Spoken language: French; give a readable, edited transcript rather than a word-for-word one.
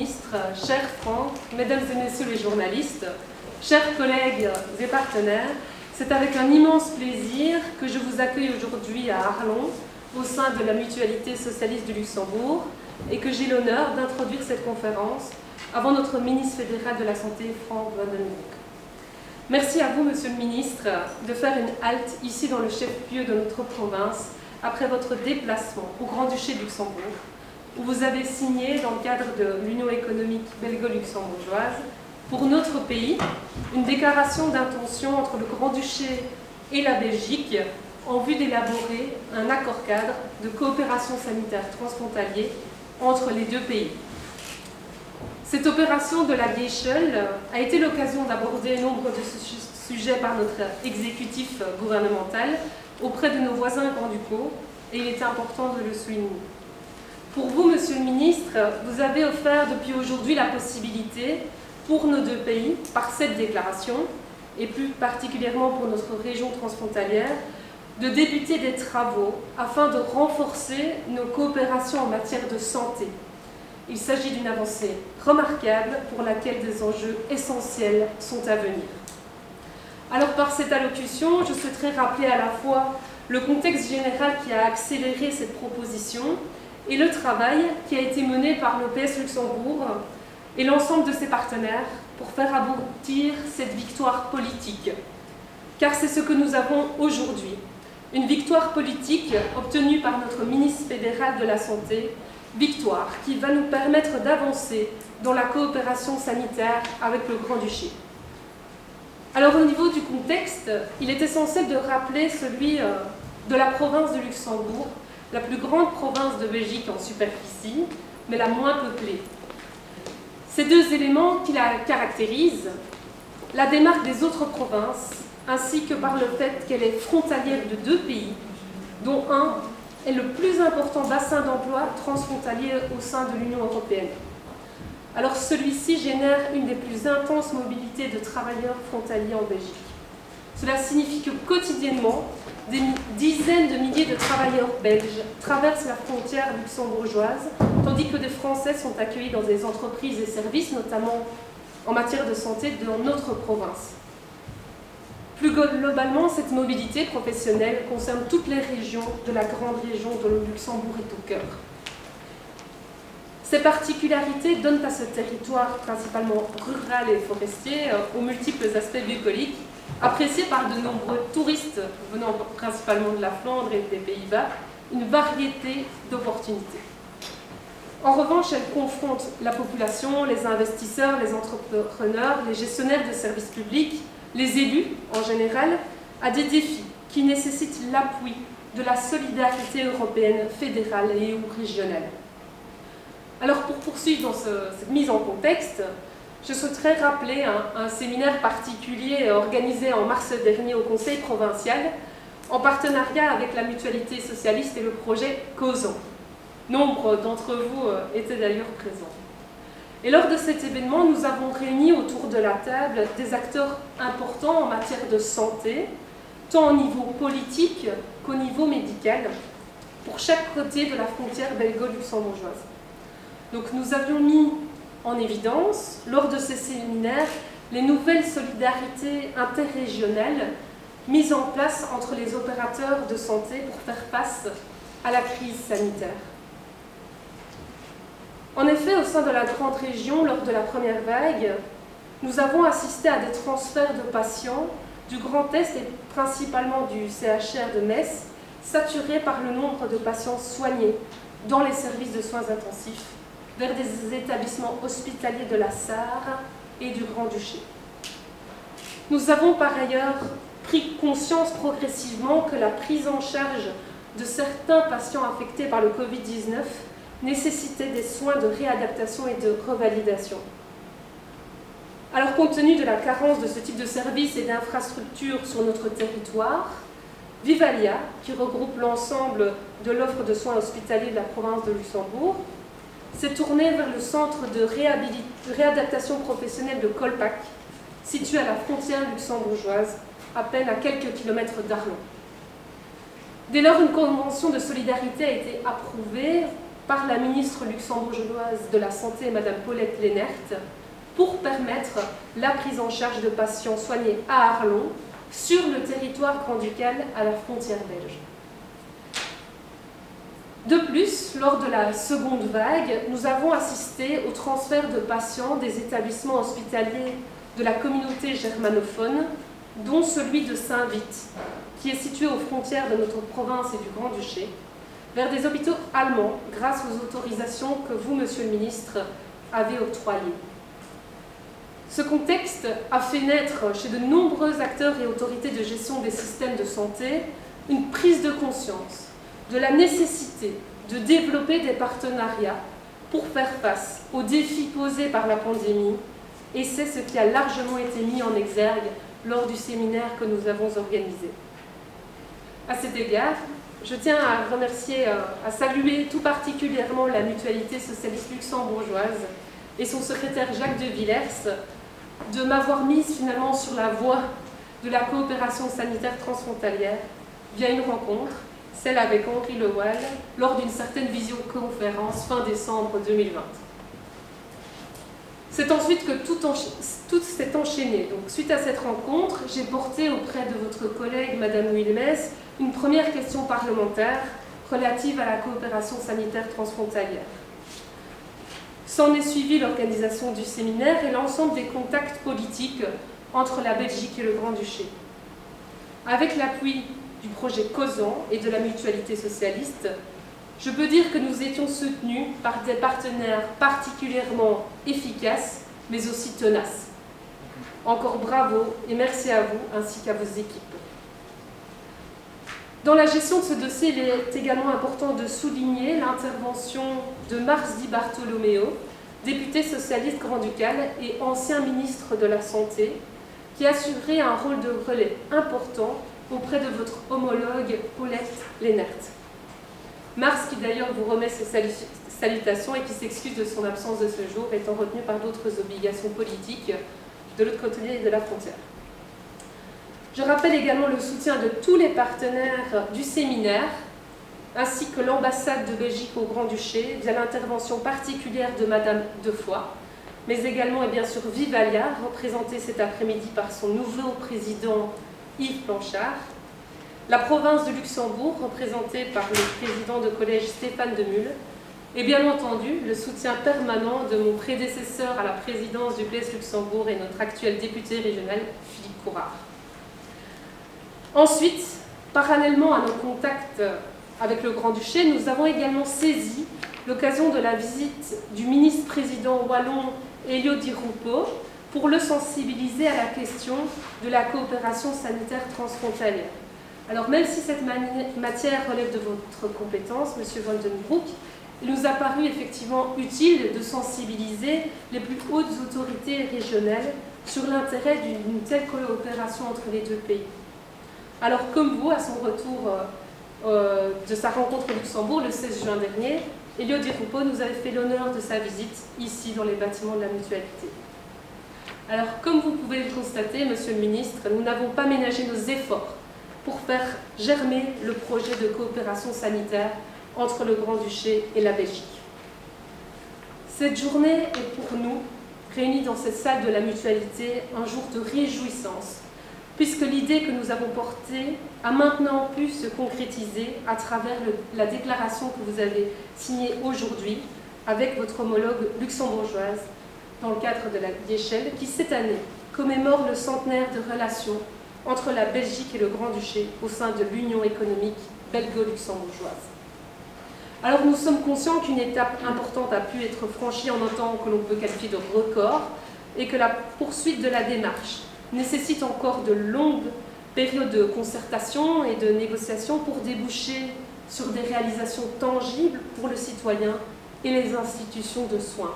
Ministre, cher Franck, Mesdames et Messieurs les journalistes, chers collègues et partenaires, c'est avec un immense plaisir que je vous accueille aujourd'hui à Arlon, au sein de la Mutualité socialiste du Luxembourg, et que j'ai l'honneur d'introduire cette conférence avant notre ministre fédéral de la Santé, Franck Vandenbroek. Merci à vous, Monsieur le Ministre, de faire une halte ici dans le chef-lieu de notre province après votre déplacement au Grand-Duché de Luxembourg, où vous avez signé, dans le cadre de l'Union économique belgo-luxembourgeoise, pour notre pays, une déclaration d'intention entre le Grand-Duché et la Belgique en vue d'élaborer un accord-cadre de coopération sanitaire transfrontalier entre les deux pays. Cette opération de la Geichel a été l'occasion d'aborder nombre de sujets par notre exécutif gouvernemental auprès de nos voisins grand-ducaux, et il est important de le souligner. Pour vous, Monsieur le Ministre, vous avez offert depuis aujourd'hui la possibilité pour nos deux pays, par cette déclaration, et plus particulièrement pour notre région transfrontalière, de débuter des travaux afin de renforcer nos coopérations en matière de santé. Il s'agit d'une avancée remarquable pour laquelle des enjeux essentiels sont à venir. Alors par cette allocution, je souhaiterais rappeler à la fois le contexte général qui a accéléré cette proposition et le travail qui a été mené par l'OPS Luxembourg et l'ensemble de ses partenaires pour faire aboutir cette victoire politique. Car c'est ce que nous avons aujourd'hui. Une victoire politique obtenue par notre ministre fédéral de la Santé, victoire qui va nous permettre d'avancer dans la coopération sanitaire avec le Grand-Duché. Alors au niveau du contexte, il est essentiel de rappeler celui de la province de Luxembourg, la plus grande province de Belgique en superficie, mais la moins peuplée. Ces deux éléments qui la caractérisent la démarquent des autres provinces, ainsi que par le fait qu'elle est frontalière de deux pays, dont un est le plus important bassin d'emploi transfrontalier au sein de l'Union européenne. Alors celui-ci génère une des plus intenses mobilités de travailleurs frontaliers en Belgique. Cela signifie que quotidiennement, des dizaines de milliers de travailleurs belges traversent la frontière luxembourgeoise, tandis que des Français sont accueillis dans des entreprises et services, notamment en matière de santé, dans notre province. Plus globalement, cette mobilité professionnelle concerne toutes les régions de la grande région dont le Luxembourg est au cœur. Ces particularités donnent à ce territoire principalement rural et forestier, aux multiples aspects bucoliques, appréciés par de nombreux touristes venant principalement de la Flandre et des Pays-Bas, une variété d'opportunités. En revanche, elle confronte la population, les investisseurs, les entrepreneurs, les gestionnaires de services publics, les élus en général, à des défis qui nécessitent l'appui de la solidarité européenne fédérale et ou régionale. Alors pour poursuivre dans cette mise en contexte, je souhaiterais rappeler un séminaire particulier organisé en mars dernier au Conseil provincial en partenariat avec la Mutualité socialiste et le projet Causant. Nombre d'entre vous étaient d'ailleurs présents. Et lors de cet événement, nous avons réuni autour de la table des acteurs importants en matière de santé, tant au niveau politique qu'au niveau médical, pour chaque côté de la frontière belgo-luxembourgeoise. Donc nous avions mis en évidence, lors de ces séminaires, les nouvelles solidarités interrégionales mises en place entre les opérateurs de santé pour faire face à la crise sanitaire. En effet, au sein de la grande région, lors de la première vague, nous avons assisté à des transferts de patients du Grand Est et principalement du CHR de Metz, saturés par le nombre de patients soignés dans les services de soins intensifs, vers des établissements hospitaliers de la Sarre et du Grand-Duché. Nous avons par ailleurs pris conscience progressivement que la prise en charge de certains patients affectés par le Covid-19 nécessitait des soins de réadaptation et de revalidation. Alors, compte tenu de la carence de ce type de services et d'infrastructures sur notre territoire, Vivalia, qui regroupe l'ensemble de l'offre de soins hospitaliers de la province de Luxembourg, s'est tournée vers le centre de réadaptation professionnelle de Kolpak, situé à la frontière luxembourgeoise, à peine à quelques kilomètres d'Arlon. Dès lors, une convention de solidarité a été approuvée par la ministre luxembourgeoise de la Santé, Madame Paulette Lehnert, pour permettre la prise en charge de patients soignés à Arlon sur le territoire grand-ducal à la frontière belge. De plus, lors de la seconde vague, nous avons assisté au transfert de patients des établissements hospitaliers de la communauté germanophone, dont celui de Saint-Vith, qui est situé aux frontières de notre province et du Grand-Duché, vers des hôpitaux allemands grâce aux autorisations que vous, Monsieur le Ministre, avez octroyées. Ce contexte a fait naître chez de nombreux acteurs et autorités de gestion des systèmes de santé une prise de conscience de la nécessité de développer des partenariats pour faire face aux défis posés par la pandémie, et c'est ce qui a largement été mis en exergue lors du séminaire que nous avons organisé. À cet égard, je tiens à remercier, à saluer tout particulièrement la Mutualité socialiste luxembourgeoise et son secrétaire Jacques de Villers de m'avoir mise finalement sur la voie de la coopération sanitaire transfrontalière via une rencontre, celle avec Henri Lewal, lors d'une certaine visioconférence fin décembre 2020. C'est ensuite que tout s'est enchaîné. Donc, suite à cette rencontre, j'ai porté auprès de votre collègue, Madame Wilmes, une première question parlementaire relative à la coopération sanitaire transfrontalière. S'en est suivi l'organisation du séminaire et l'ensemble des contacts politiques entre la Belgique et le Grand-Duché. Avec l'appui du projet CAUSAN et de la Mutualité socialiste, je peux dire que nous étions soutenus par des partenaires particulièrement efficaces, mais aussi tenaces. Encore bravo et merci à vous ainsi qu'à vos équipes. Dans la gestion de ce dossier, il est également important de souligner l'intervention de Mars Di Bartolomeo, député socialiste grand-ducal et ancien ministre de la Santé, qui a assuré un rôle de relais important auprès de votre homologue Paulette Lehnert. Mars, qui d'ailleurs vous remet ses salutations et qui s'excuse de son absence de ce jour, étant retenu par d'autres obligations politiques de l'autre côté de la frontière. Je rappelle également le soutien de tous les partenaires du séminaire, ainsi que l'ambassade de Belgique au Grand-Duché, via l'intervention particulière de Madame Defoy, mais également et bien sûr Vivalia, représentée cet après-midi par son nouveau président Yves Blanchard, la province de Luxembourg, représentée par le président de collège Stéphane Demulle, et bien entendu le soutien permanent de mon prédécesseur à la présidence du PS Luxembourg et notre actuel député régional, Philippe Courard. Ensuite, parallèlement à nos contacts avec le Grand-Duché, nous avons également saisi l'occasion de la visite du ministre-président wallon Elio Di Rupo pour le sensibiliser à la question de la coopération sanitaire transfrontalière. Alors même si cette matière relève de votre compétence, Monsieur Van den Broek, il nous a paru effectivement utile de sensibiliser les plus hautes autorités régionales sur l'intérêt d'une telle coopération entre les deux pays. Alors comme vous, à son retour de sa rencontre au Luxembourg le 16 juin dernier, Elio Di Rupo nous avait fait l'honneur de sa visite ici dans les bâtiments de la Mutualité. Alors comme vous pouvez le constater, Monsieur le Ministre, nous n'avons pas ménagé nos efforts pour faire germer le projet de coopération sanitaire entre le Grand-Duché et la Belgique. Cette journée est pour nous, réunis dans cette salle de la Mutualité, un jour de réjouissance, puisque l'idée que nous avons portée a maintenant pu se concrétiser à travers la déclaration que vous avez signée aujourd'hui avec votre homologue luxembourgeoise dans le cadre de la Diéchelle, qui cette année commémore le centenaire de relations entre la Belgique et le Grand-Duché au sein de l'Union économique belgo-luxembourgeoise. Alors nous sommes conscients qu'une étape importante a pu être franchie en un temps que l'on peut qualifier de record et que la poursuite de la démarche nécessite encore de longues périodes de concertation et de négociation pour déboucher sur des réalisations tangibles pour le citoyen et les institutions de soins.